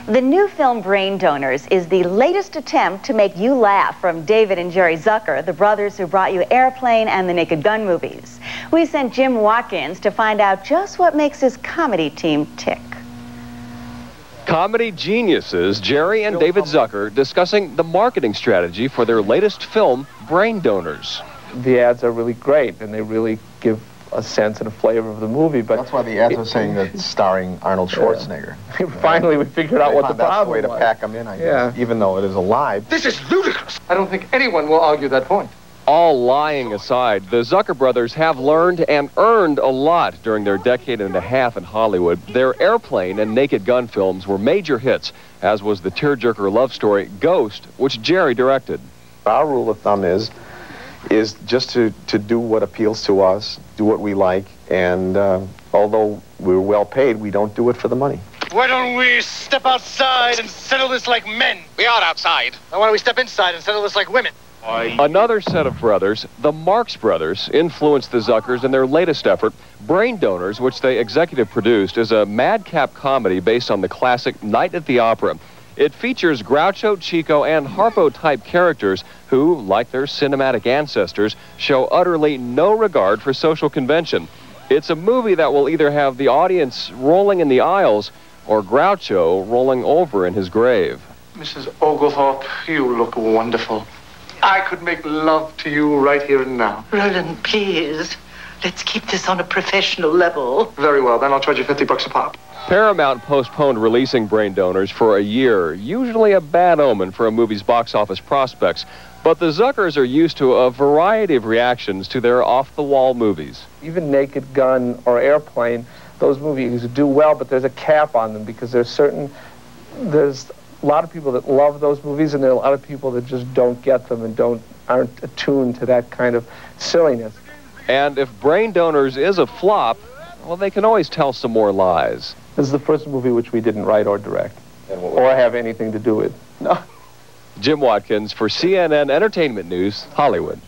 The new film Brain Donors is the latest attempt to make you laugh from David and Jerry Zucker, the brothers who brought you Airplane and the Naked Gun movies. We sent Jim Watkins to find out just what makes his comedy team tick. Comedy geniuses Jerry and David Zucker discussing the marketing strategy for their latest film, Brain Donors. The ads are really great, and they really give a sense and a flavor of the movie. But that's why the ads are saying that it's starring Arnold Schwarzenegger. Finally, we figured out what the problem was. That's the way to pack them in, I guess, even though it is a lie. This is ludicrous. I don't think anyone will argue that point. All lying aside, the Zucker Brothers have learned and earned a lot during their decade and a half in Hollywood. Their Airplane and Naked Gun films were major hits, as was the tearjerker love story Ghost, which Jerry directed. Our rule of thumb is just to do what appeals to us, do what we like, and although we're well paid, we don't do it for the money. Why don't we step outside and settle this like men? We are outside. Now why don't we step inside and settle this like women? Another set of brothers, the Marx Brothers, influenced the Zuckers in their latest effort. Brain Donors, which they executive produced, is a madcap comedy based on the classic Night at the Opera. It features Groucho, Chico, and Harpo-type characters who, like their cinematic ancestors, show utterly no regard for social convention. It's a movie that will either have the audience rolling in the aisles or Groucho rolling over in his grave. Mrs. Oglethorpe, you look wonderful. I could make love to you right here and now. Roland, please. Let's keep this on a professional level. Very well, then I'll charge you $50 a pop. Paramount postponed releasing Brain Donors for a year, usually a bad omen for a movie's box office prospects. But the Zuckers are used to a variety of reactions to their off-the-wall movies. Even Naked Gun or Airplane, those movies do well, but there's a cap on them because there's a lot of people that love those movies, and there are a lot of people that just don't get them and aren't attuned to that kind of silliness. And if Brain Donors is a flop, well, they can always tell some more lies. This is the first movie which we didn't write or direct, or have anything to do with. No. Jim Watkins for CNN Entertainment News, Hollywood.